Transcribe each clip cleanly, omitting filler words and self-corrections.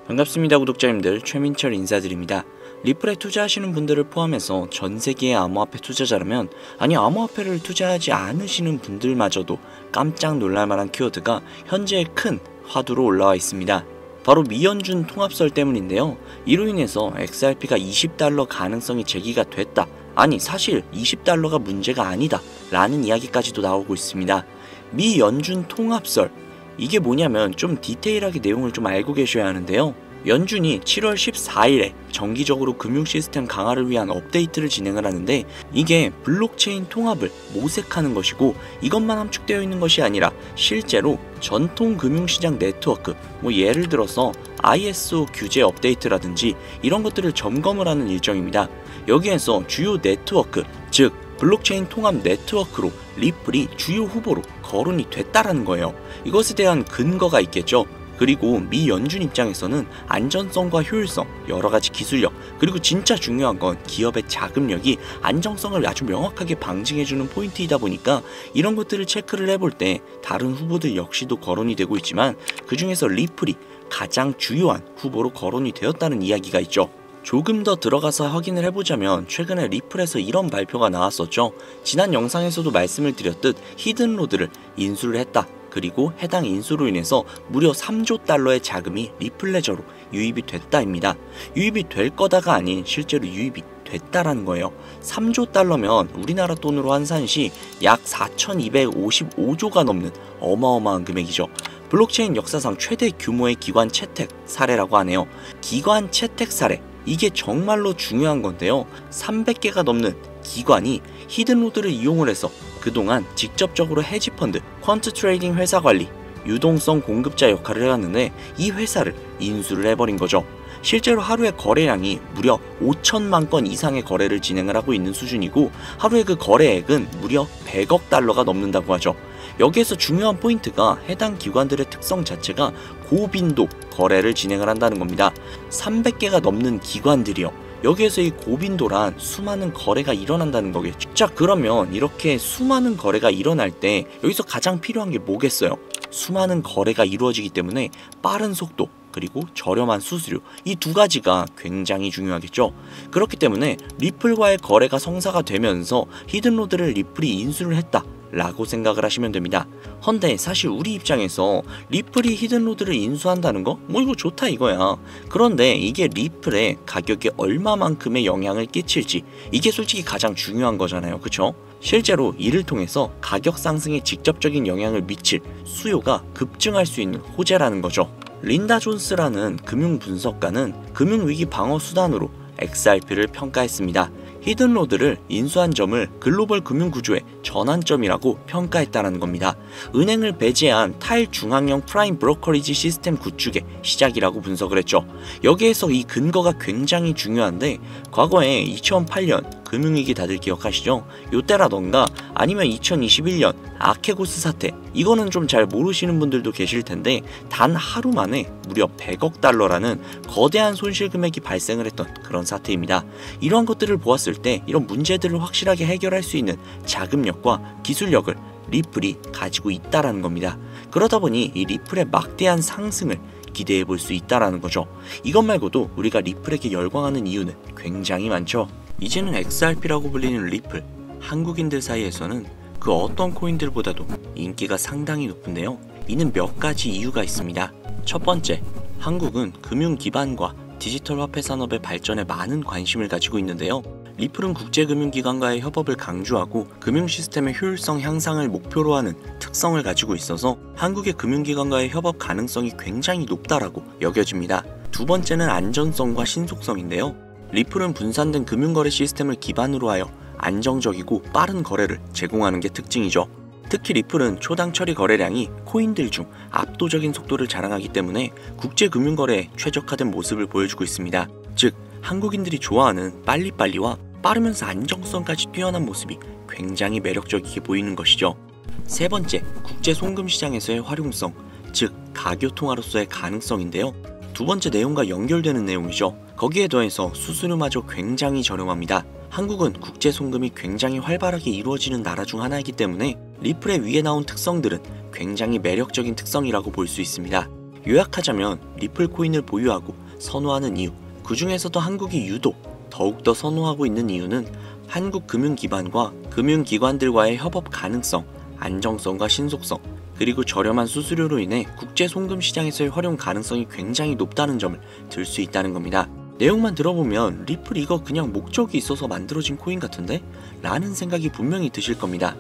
반갑습니다. 구독자님들, 최민철 인사드립니다. 리플에 투자하시는 분들을 포함해서 전 세계의 암호화폐 투자자라면, 아니 암호화폐를 투자하지 않으시는 분들마저도 깜짝 놀랄만한 키워드가 현재 큰 화두로 올라와 있습니다. 바로 미연준 통합설 때문인데요. 이로 인해서 XRP가 $20 가능성이 제기가 됐다, 아니 사실 $20가 문제가 아니다 라는 이야기까지도 나오고 있습니다. 미연준 통합설, 이게 뭐냐면 좀 디테일하게 내용을 좀 알고 계셔야 하는데요. 연준이 7월 14일에 정기적으로 금융 시스템 강화를 위한 업데이트를 진행을 하는데, 이게 블록체인 통합을 모색하는 것이고, 이것만 함축되어 있는 것이 아니라 실제로 전통 금융시장 네트워크, 예를 들어서 ISO 규제 업데이트라든지 이런 것들을 점검을 하는 일정입니다. 여기에서 주요 네트워크, 즉 블록체인 통합 네트워크로 리플이 주요 후보로 거론이 됐다라는 거예요. 이것에 대한 근거가 있겠죠. 그리고 미 연준 입장에서는 안전성과 효율성, 여러가지 기술력, 그리고 진짜 중요한 건 기업의 자금력이 안정성을 아주 명확하게 방증해주는 포인트이다 보니까 이런 것들을 체크를 해볼 때 다른 후보들 역시도 거론이 되고 있지만, 그 중에서 리플이 가장 주요한 후보로 거론이 되었다는 이야기가 있죠. 조금 더 들어가서 확인을 해보자면 최근에 리플에서 이런 발표가 나왔었죠. 지난 영상에서도 말씀을 드렸듯 히든로드를 인수를 했다. 그리고 해당 인수로 인해서 무려 3조 달러의 자금이 리플레저로 유입이 됐다입니다. 유입이 될 거다가 아닌 실제로 유입이 됐다라는 거예요. 3조 달러면 우리나라 돈으로 환산 시 약 4,255조가 넘는 어마어마한 금액이죠. 블록체인 역사상 최대 규모의 기관 채택 사례라고 하네요. 기관 채택 사례, 이게 정말로 중요한 건데요. 300개가 넘는 기관이 히든로드를 이용을 해서 그동안 직접적으로 헤지펀드, 퀀트 트레이딩 회사 관리, 유동성 공급자 역할을 해왔는데, 이 회사를 인수를 해버린 거죠. 실제로 하루의 거래량이 무려 5천만 건 이상의 거래를 진행을 하고 있는 수준이고, 하루의 그 거래액은 무려 100억 달러가 넘는다고 하죠. 여기에서 중요한 포인트가 해당 기관들의 특성 자체가 고빈도 거래를 진행을 한다는 겁니다. 300개가 넘는 기관들이요. 여기에서 이 고빈도란 수많은 거래가 일어난다는 거겠죠. 자, 그러면 이렇게 수많은 거래가 일어날 때 여기서 가장 필요한 게 뭐겠어요? 수많은 거래가 이루어지기 때문에 빠른 속도, 그리고 저렴한 수수료, 이 두 가지가 굉장히 중요하겠죠. 그렇기 때문에 리플과의 거래가 성사가 되면서 히든로드를 리플이 인수를 했다 라고 생각을 하시면 됩니다. 헌데 사실 우리 입장에서 리플이 히든로드를 인수한다는 거? 이거 좋다 이거야. 그런데 이게 리플의 가격에 얼마만큼의 영향을 끼칠지, 이게 솔직히 가장 중요한 거잖아요. 그쵸? 실제로 이를 통해서 가격 상승에 직접적인 영향을 미칠 수요가 급증할 수 있는 호재라는 거죠. 린다 존스라는 금융 분석가는 금융위기 방어 수단으로 XRP를 평가했습니다. 히든로드를 인수한 점을 글로벌 금융구조의 전환점이라고 평가했다는 겁니다. 은행을 배제한 탈중앙형 프라임 브로커리지 시스템 구축의 시작이라고 분석을 했죠. 여기에서 이 근거가 굉장히 중요한데, 과거에 2008년 금융위기 다들 기억하시죠? 요때라던가 아니면 2021년 아케고스 사태, 이거는 좀 잘 모르시는 분들도 계실 텐데, 단 하루 만에 무려 100억 달러라는 거대한 손실 금액이 발생을 했던 그런 사태입니다. 이러한 것들을 보았을 때 이런 문제들을 확실하게 해결할 수 있는 자금력과 기술력을 리플이 가지고 있다라는 겁니다. 그러다 보니 이 리플의 막대한 상승을 기대해 볼 수 있다라는 거죠. 이것 말고도 우리가 리플에게 열광하는 이유는 굉장히 많죠. 이제는 XRP라고 불리는 리플, 한국인들 사이에서는 그 어떤 코인들보다도 인기가 상당히 높은데요. 이는 몇 가지 이유가 있습니다. 첫 번째, 한국은 금융 기반과 디지털 화폐 산업의 발전에 많은 관심을 가지고 있는데요. 리플은 국제금융기관과의 협업을 강조하고 금융 시스템의 효율성 향상을 목표로 하는 특성을 가지고 있어서 한국의 금융기관과의 협업 가능성이 굉장히 높다라고 여겨집니다. 두 번째는 안전성과 신속성인데요. 리플은 분산된 금융거래 시스템을 기반으로 하여 안정적이고 빠른 거래를 제공하는 게 특징이죠. 특히 리플은 초당 처리 거래량이 코인들 중 압도적인 속도를 자랑하기 때문에 국제금융거래에 최적화된 모습을 보여주고 있습니다. 즉, 한국인들이 좋아하는 빨리빨리와 빠르면서 안정성까지 뛰어난 모습이 굉장히 매력적이게 보이는 것이죠. 세 번째, 국제 송금 시장에서의 활용성, 즉 가교통화로서의 가능성인데요. 두 번째 내용과 연결되는 내용이죠. 거기에 더해서 수수료마저 굉장히 저렴합니다. 한국은 국제 송금이 굉장히 활발하게 이루어지는 나라 중 하나이기 때문에 리플의 위에 나온 특성들은 굉장히 매력적인 특성이라고 볼 수 있습니다. 요약하자면 리플 코인을 보유하고 선호하는 이유, 그 중에서도 한국이 유독 더욱더 선호하고 있는 이유는 한국 금융기관과 금융기관들과의 협업 가능성, 안정성과 신속성, 그리고 저렴한 수수료로 인해 국제 송금 시장에서의 활용 가능성이 굉장히 높다는 점을 들 수 있다는 겁니다. 내용만 들어보면 리플 이거 그냥 목적이 있어서 만들어진 코인 같은데? 라는 생각이 분명히 드실 겁니다.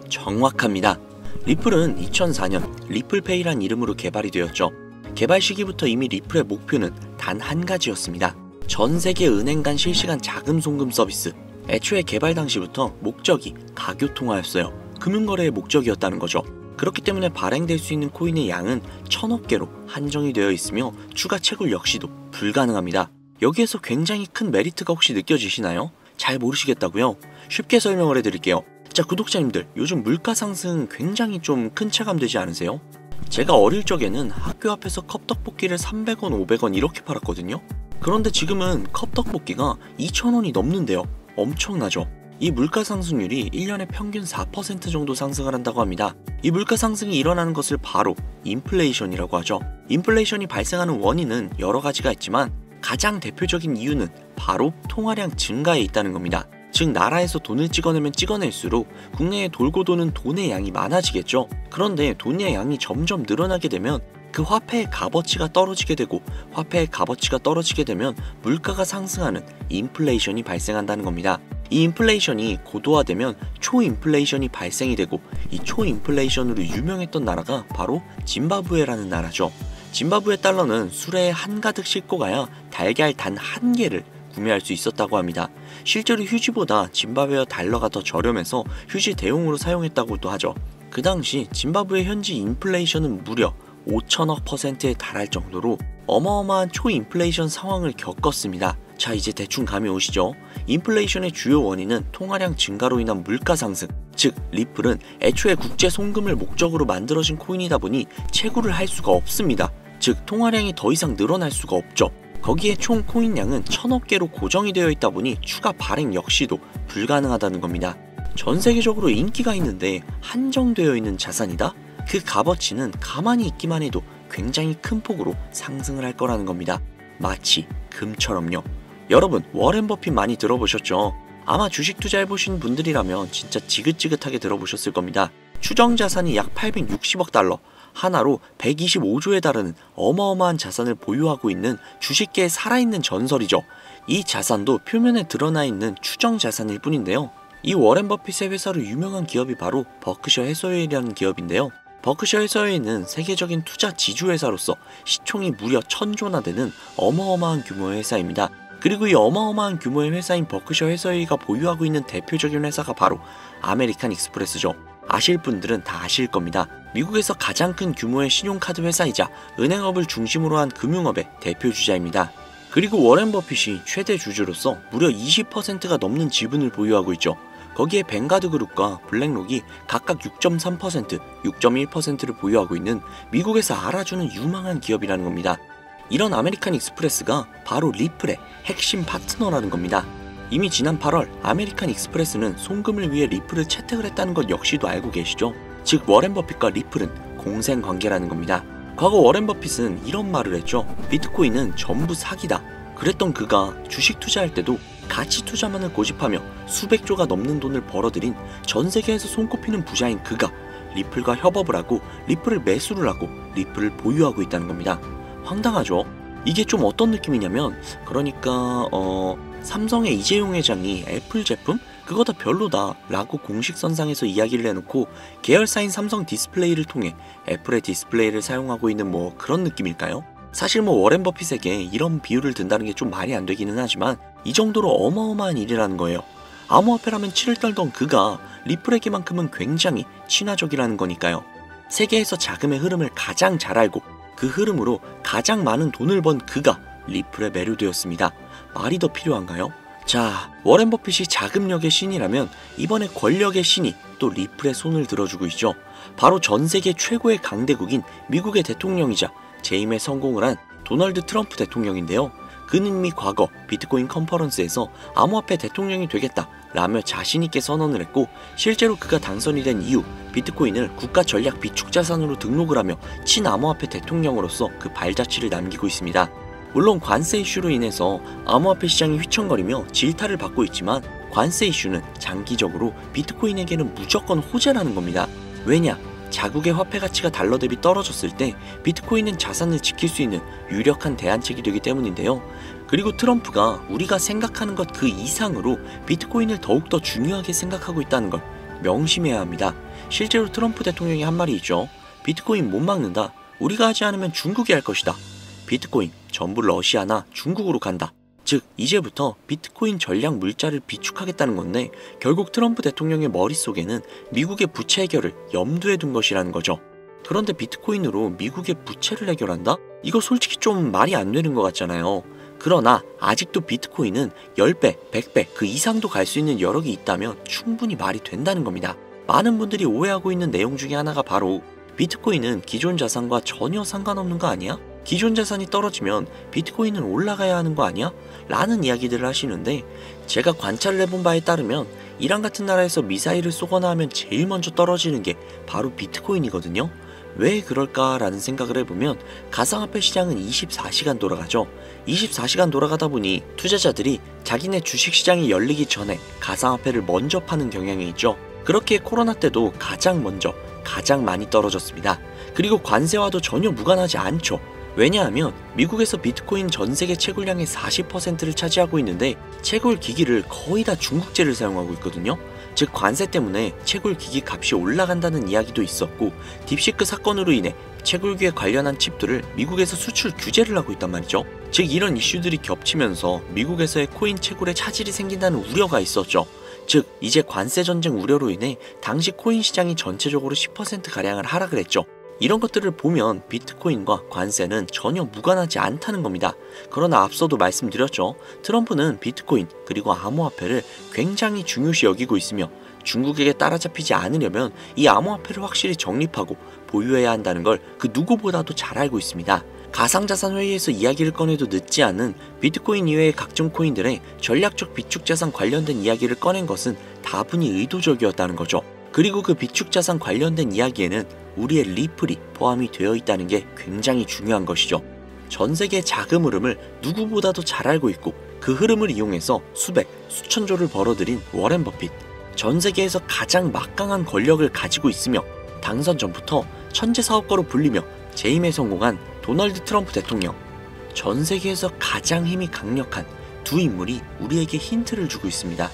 정확합니다. 리플은 2004년 리플페이란 이름으로 개발이 되었죠. 개발 시기부터 이미 리플의 목표는 단 한 가지였습니다. 전 세계 은행 간 실시간 자금 송금 서비스. 애초에 개발 당시부터 목적이 가교통화였어요. 금융거래의 목적이었다는 거죠. 그렇기 때문에 발행될 수 있는 코인의 양은 1000억 개로 한정이 되어 있으며 추가 채굴 역시도 불가능합니다. 여기에서 굉장히 큰 메리트가 혹시 느껴지시나요? 잘 모르시겠다고요? 쉽게 설명을 해드릴게요. 자, 구독자님들, 요즘 물가 상승 굉장히 좀 큰 체감 되지 않으세요? 제가 어릴 적에는 학교 앞에서 컵떡볶이를 300원, 500원 이렇게 팔았거든요. 그런데 지금은 컵떡볶이가 2,000원이 넘는데요. 엄청나죠? 이 물가 상승률이 1년에 평균 4% 정도 상승을 한다고 합니다. 이 물가 상승이 일어나는 것을 바로 인플레이션이라고 하죠. 인플레이션이 발생하는 원인은 여러 가지가 있지만 가장 대표적인 이유는 바로 통화량 증가에 있다는 겁니다. 즉 나라에서 돈을 찍어내면 찍어낼수록 국내에 돌고 도는 돈의 양이 많아지겠죠. 그런데 돈의 양이 점점 늘어나게 되면 그 화폐의 값어치가 떨어지게 되고 화폐의 값어치가 떨어지게 되면 물가가 상승하는 인플레이션이 발생한다는 겁니다. 이 인플레이션이 고도화되면 초인플레이션이 발생이 되고 이 초인플레이션으로 유명했던 나라가 바로 짐바브웨라는 나라죠. 짐바브웨 달러는 수레에 한가득 싣고 가야 달걀 단 한 개를 구매할 수 있었다고 합니다. 실제로 휴지보다 짐바브웨 달러가 더 저렴해서 휴지 대용으로 사용했다고도 하죠. 그 당시 짐바브웨 현지 인플레이션은 무려 5천억 %에 달할 정도로 어마어마한 초인플레이션 상황을 겪었습니다. 자, 이제 대충 감이 오시죠? 인플레이션의 주요 원인은 통화량 증가로 인한 물가 상승, 즉 리플은 애초에 국제 송금을 목적으로 만들어진 코인이다 보니 채굴을 할 수가 없습니다. 즉 통화량이 더 이상 늘어날 수가 없죠. 거기에 총 코인량은 1000억 개로 고정이 되어 있다 보니 추가 발행 역시도 불가능하다는 겁니다. 전 세계적으로 인기가 있는데 한정되어 있는 자산이다? 그 값어치는 가만히 있기만 해도 굉장히 큰 폭으로 상승을 할 거라는 겁니다. 마치 금처럼요. 여러분, 워렌 버핏 많이 들어보셨죠? 아마 주식 투자해보신 분들이라면 진짜 지긋지긋하게 들어보셨을 겁니다. 추정 자산이 약 860억 달러, 하나로 125조에 달하는 어마어마한 자산을 보유하고 있는 주식계의 살아있는 전설이죠. 이 자산도 표면에 드러나 있는 추정 자산일 뿐인데요. 이 워렌 버핏의 회사로 유명한 기업이 바로 버크셔 해서웨이라는 기업인데요. 버크셔 해서웨이는 세계적인 투자 지주회사로서 시총이 무려 1000조나 되는 어마어마한 규모의 회사입니다. 그리고 이 어마어마한 규모의 회사인 버크셔 해서웨이가 보유하고 있는 대표적인 회사가 바로 아메리칸 익스프레스죠. 아실 분들은 다 아실 겁니다. 미국에서 가장 큰 규모의 신용카드 회사이자 은행업을 중심으로 한 금융업의 대표주자입니다. 그리고 워렌 버핏이 최대 주주로서 무려 20%가 넘는 지분을 보유하고 있죠. 거기에 뱅가드 그룹과 블랙록이 각각 6.3%, 6.1%를 보유하고 있는 미국에서 알아주는 유망한 기업이라는 겁니다. 이런 아메리칸 익스프레스가 바로 리플의 핵심 파트너라는 겁니다. 이미 지난 8월 아메리칸 익스프레스는 송금을 위해 리플을 채택을 했다는 것 역시도 알고 계시죠? 즉 워렌 버핏과 리플은 공생관계라는 겁니다. 과거 워렌 버핏은 이런 말을 했죠. 비트코인은 전부 사기다. 그랬던 그가 주식 투자할 때도 가치 투자만을 고집하며 수백조가 넘는 돈을 벌어들인 전 세계에서 손꼽히는 부자인 그가 리플과 협업을 하고 리플을 매수를 하고 리플을 보유하고 있다는 겁니다. 황당하죠? 이게 좀 어떤 느낌이냐면 그러니까 삼성의 이재용 회장이 애플 제품? 그거 다 별로다 라고 공식선상에서 이야기를 해놓고 계열사인 삼성 디스플레이를 통해 애플의 디스플레이를 사용하고 있는 뭐 그런 느낌일까요? 사실 뭐 워렌 버핏에게 이런 비유를 든다는 게 좀 말이 안 되기는 하지만 이 정도로 어마어마한 일이라는 거예요. 암호화폐라면 치를 떨던 그가 리플에게만큼은 굉장히 친화적이라는 거니까요. 세계에서 자금의 흐름을 가장 잘 알고 그 흐름으로 가장 많은 돈을 번 그가 리플에 매료되었습니다. 말이 더 필요한가요? 자, 워렌 버핏이 자금력의 신이라면 이번에 권력의 신이 또 리플의 손을 들어주고 있죠. 바로 전 세계 최고의 강대국인 미국의 대통령이자 재임에 성공을 한 도널드 트럼프 대통령인데요. 그는 이미 과거 비트코인 컨퍼런스에서 암호화폐 대통령이 되겠다 라며 자신있게 선언을 했고, 실제로 그가 당선이 된 이후 비트코인을 국가 전략 비축 자산으로 등록을 하며 친암호화폐 대통령으로서 그 발자취를 남기고 있습니다. 물론 관세 이슈로 인해서 암호화폐 시장이 휘청거리며 질타를 받고 있지만, 관세 이슈는 장기적으로 비트코인에게는 무조건 호재라는 겁니다. 왜냐? 자국의 화폐 가치가 달러 대비 떨어졌을 때 비트코인은 자산을 지킬 수 있는 유력한 대안책이 되기 때문인데요. 그리고 트럼프가 우리가 생각하는 것 그 이상으로 비트코인을 더욱더 중요하게 생각하고 있다는 걸 명심해야 합니다. 실제로 트럼프 대통령이 한 말이 있죠. 비트코인 못 막는다. 우리가 하지 않으면 중국이 할 것이다. 비트코인 전부 러시아나 중국으로 간다. 즉 이제부터 비트코인 전략 물자를 비축하겠다는 건데, 결국 트럼프 대통령의 머릿속에는 미국의 부채 해결을 염두에 둔 것이라는 거죠. 그런데 비트코인으로 미국의 부채를 해결한다? 이거 솔직히 좀 말이 안 되는 것 같잖아요. 그러나 아직도 비트코인은 10배, 100배 그 이상도 갈 수 있는 여력이 있다면 충분히 말이 된다는 겁니다. 많은 분들이 오해하고 있는 내용 중에 하나가 바로 비트코인은 기존 자산과 전혀 상관없는 거 아니야? 기존 자산이 떨어지면 비트코인은 올라가야 하는 거 아니야? 라는 이야기들을 하시는데, 제가 관찰을 해본 바에 따르면 이란 같은 나라에서 미사일을 쏘거나 하면 제일 먼저 떨어지는 게 바로 비트코인이거든요. 왜 그럴까라는 생각을 해보면 가상화폐 시장은 24시간 돌아가죠. 24시간 돌아가다 보니 투자자들이 자기네 주식시장이 열리기 전에 가상화폐를 먼저 파는 경향이 있죠. 그렇게 코로나 때도 가장 먼저 가장 많이 떨어졌습니다. 그리고 관세와도 전혀 무관하지 않죠. 왜냐하면 미국에서 비트코인 전 세계 채굴량의 40%를 차지하고 있는데, 채굴 기기를 거의 다 중국제를 사용하고 있거든요. 즉 관세 때문에 채굴 기기 값이 올라간다는 이야기도 있었고, 딥시크 사건으로 인해 채굴기에 관련한 칩들을 미국에서 수출 규제를 하고 있단 말이죠. 즉 이런 이슈들이 겹치면서 미국에서의 코인 채굴에 차질이 생긴다는 우려가 있었죠. 즉 이제 관세 전쟁 우려로 인해 당시 코인 시장이 전체적으로 10%가량을 하락을 했죠. 이런 것들을 보면 비트코인과 관세는 전혀 무관하지 않다는 겁니다. 그러나 앞서도 말씀드렸죠. 트럼프는 비트코인 그리고 암호화폐를 굉장히 중요시 여기고 있으며, 중국에게 따라잡히지 않으려면 이 암호화폐를 확실히 정립하고 보유해야 한다는 걸 그 누구보다도 잘 알고 있습니다. 가상자산 회의에서 이야기를 꺼내도 늦지 않은 비트코인 이외의 각종 코인들의 전략적 비축자산 관련된 이야기를 꺼낸 것은 다분히 의도적이었다는 거죠. 그리고 그 비축자산 관련된 이야기에는 우리의 리플이 포함이 되어 있다는 게 굉장히 중요한 것이죠. 전 세계의 자금 흐름을 누구보다도 잘 알고 있고, 그 흐름을 이용해서 수백, 수천조를 벌어들인 워렌 버핏. 전 세계에서 가장 막강한 권력을 가지고 있으며 당선 전부터 천재 사업가로 불리며 재임에 성공한 도널드 트럼프 대통령. 전 세계에서 가장 힘이 강력한 두 인물이 우리에게 힌트를 주고 있습니다.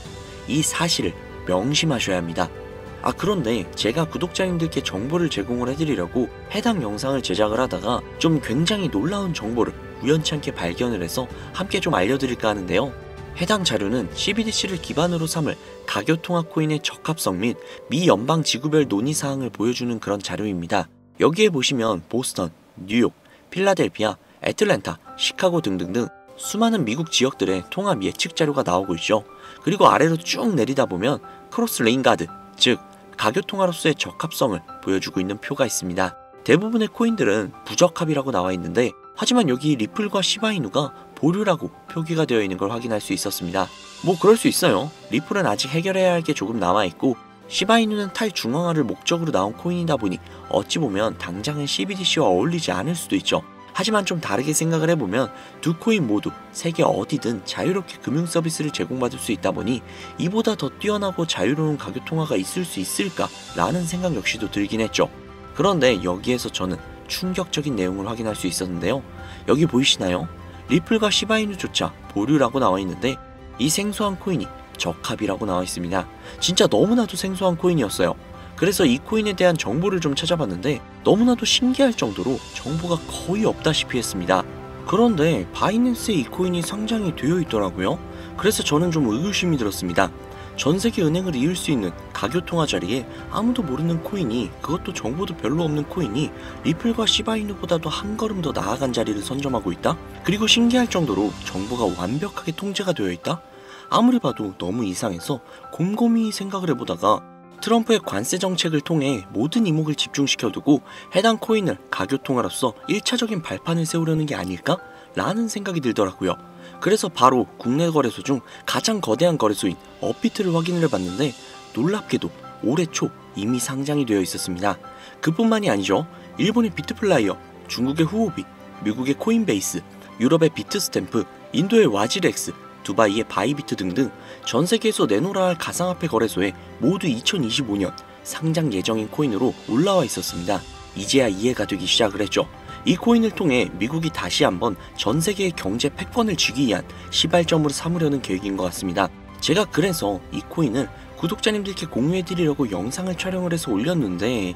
이 사실을 명심하셔야 합니다. 그런데 제가 구독자님들께 정보를 제공을 해드리려고 해당 영상을 제작을 하다가 좀 굉장히 놀라운 정보를 우연치 않게 발견을 해서 함께 좀 알려드릴까 하는데요. 해당 자료는 CBDC를 기반으로 삼을 가교통화 코인의 적합성 및 미 연방 지구별 논의사항을 보여주는 그런 자료입니다. 여기에 보시면 보스턴, 뉴욕, 필라델피아, 애틀랜타, 시카고 등등등 수많은 미국 지역들의 통합 예측 자료가 나오고 있죠. 그리고 아래로 쭉 내리다 보면 크로스 레인가드, 즉 가교통화로서의 적합성을 보여주고 있는 표가 있습니다. 대부분의 코인들은 부적합이라고 나와 있는데, 하지만 여기 리플과 시바이누가 보류라고 표기가 되어 있는 걸 확인할 수 있었습니다. 뭐 그럴 수 있어요. 리플은 아직 해결해야 할 게 조금 남아있고, 시바이누는 탈중앙화를 목적으로 나온 코인이다 보니 어찌 보면 당장은 CBDC와 어울리지 않을 수도 있죠. 하지만 좀 다르게 생각을 해보면 두 코인 모두 세계 어디든 자유롭게 금융 서비스를 제공받을 수 있다 보니 이보다 더 뛰어나고 자유로운 가교통화가 있을 수 있을까 라는 생각 역시도 들긴 했죠. 그런데 여기에서 저는 충격적인 내용을 확인할 수 있었는데요. 여기 보이시나요? 리플과 시바이누조차 보류라고 나와 있는데 이 생소한 코인이 적합이라고 나와 있습니다. 진짜 너무나도 생소한 코인이었어요. 그래서 이 코인에 대한 정보를 좀 찾아봤는데 너무나도 신기할 정도로 정보가 거의 없다시피 했습니다. 그런데 바이낸스에 이 코인이 상장이 되어 있더라고요. 그래서 저는 좀 의구심이 들었습니다. 전 세계 은행을 이을 수 있는 가교통화 자리에 아무도 모르는 코인이, 그것도 정보도 별로 없는 코인이 리플과 시바이누보다도 한 걸음 더 나아간 자리를 선점하고 있다? 그리고 신기할 정도로 정보가 완벽하게 통제가 되어 있다? 아무리 봐도 너무 이상해서 곰곰이 생각을 해보다가 트럼프의 관세 정책을 통해 모든 이목을 집중시켜두고 해당 코인을 가교통화로서 1차적인 발판을 세우려는 게 아닐까? 라는 생각이 들더라고요. 그래서 바로 국내 거래소 중 가장 거대한 거래소인 업비트를 확인을 해봤는데 놀랍게도 올해 초 이미 상장이 되어 있었습니다. 그뿐만이 아니죠. 일본의 비트플라이어, 중국의 후오비, 미국의 코인베이스, 유럽의 비트스탬프, 인도의 와지렉스, 두바이의 바이비트 등등 전 세계에서 내놓으라 할 가상화폐 거래소에 모두 2025년 상장 예정인 코인으로 올라와 있었습니다. 이제야 이해가 되기 시작을 했죠. 이 코인을 통해 미국이 다시 한번 전 세계의 경제 패권을 쥐기 위한 시발점으로 삼으려는 계획인 것 같습니다. 제가 그래서 이 코인을 구독자님들께 공유해드리려고 영상을 촬영을 해서 올렸는데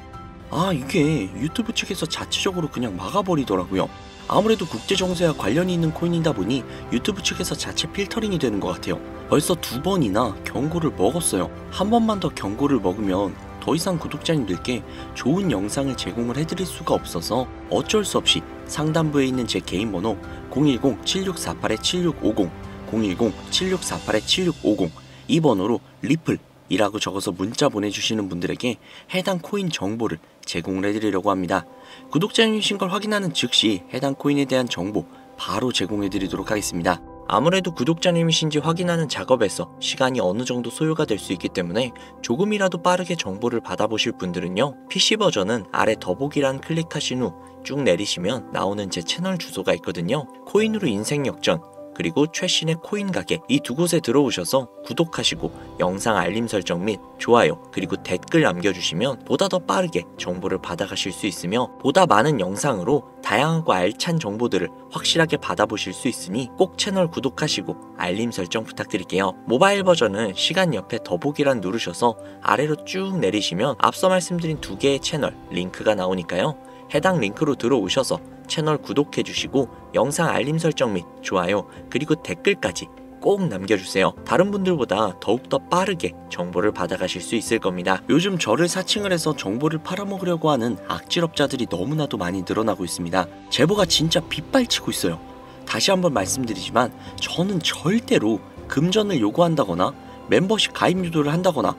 이게 유튜브 측에서 자체적으로 그냥 막아버리더라고요. 아무래도 국제정세와 관련이 있는 코인이다 보니 유튜브 측에서 자체 필터링이 되는 것 같아요. 벌써 2번이나 경고를 먹었어요. 한 번만 더 경고를 먹으면 더 이상 구독자님들께 좋은 영상을 제공을 해드릴 수가 없어서 어쩔 수 없이 상단부에 있는 제 개인 번호 010-7648-7650 010-7648-7650 이 번호로 리플이라고 적어서 문자 보내주시는 분들에게 해당 코인 정보를 제공을 해드리려고 합니다. 구독자님이신 걸 확인하는 즉시 해당 코인에 대한 정보 바로 제공해드리도록 하겠습니다. 아무래도 구독자님이신지 확인하는 작업에서 시간이 어느 정도 소요가 될 수 있기 때문에 조금이라도 빠르게 정보를 받아보실 분들은요, PC 버전은 아래 더보기란 클릭하신 후 쭉 내리시면 나오는 제 채널 주소가 있거든요. 코인으로 인생 역전, 그리고 최신의 코인 가게 이 두 곳에 들어오셔서 구독하시고 영상 알림 설정 및 좋아요 그리고 댓글 남겨주시면 보다 더 빠르게 정보를 받아가실 수 있으며 보다 많은 영상으로 다양하고 알찬 정보들을 확실하게 받아보실 수 있으니 꼭 채널 구독하시고 알림 설정 부탁드릴게요. 모바일 버전은 시간 옆에 더보기란 누르셔서 아래로 쭉 내리시면 앞서 말씀드린 두 개의 채널 링크가 나오니까요. 해당 링크로 들어오셔서 채널 구독해주시고 영상 알림 설정 및 좋아요 그리고 댓글까지 꼭 남겨주세요. 다른 분들보다 더욱더 빠르게 정보를 받아가실 수 있을 겁니다. 요즘 저를 사칭을 해서 정보를 팔아먹으려고 하는 악질업자들이 너무나도 많이 늘어나고 있습니다. 제보가 진짜 빗발치고 있어요. 다시 한번 말씀드리지만 저는 절대로 금전을 요구한다거나 멤버십 가입 유도를 한다거나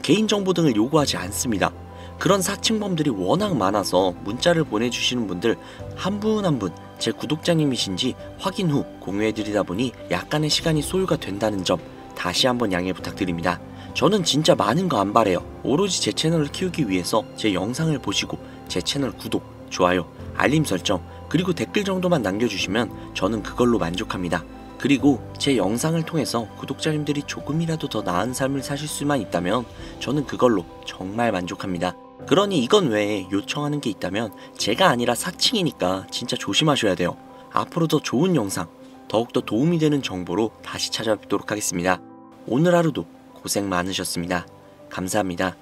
개인정보 등을 요구하지 않습니다. 그런 사칭범들이 워낙 많아서 문자를 보내주시는 분들 한 분 한 분 제 구독자님이신지 확인 후 공유해드리다 보니 약간의 시간이 소요가 된다는 점 다시 한번 양해 부탁드립니다. 저는 진짜 많은 거 안 바래요. 오로지 제 채널을 키우기 위해서 제 영상을 보시고 제 채널 구독, 좋아요, 알림 설정 그리고 댓글 정도만 남겨주시면 저는 그걸로 만족합니다. 그리고 제 영상을 통해서 구독자님들이 조금이라도 더 나은 삶을 사실 수만 있다면 저는 그걸로 정말 만족합니다. 그러니 이건 외에 요청하는 게 있다면 제가 아니라 사칭이니까 진짜 조심하셔야 돼요. 앞으로 더 좋은 영상, 더욱더 도움이 되는 정보로 다시 찾아뵙도록 하겠습니다. 오늘 하루도 고생 많으셨습니다. 감사합니다.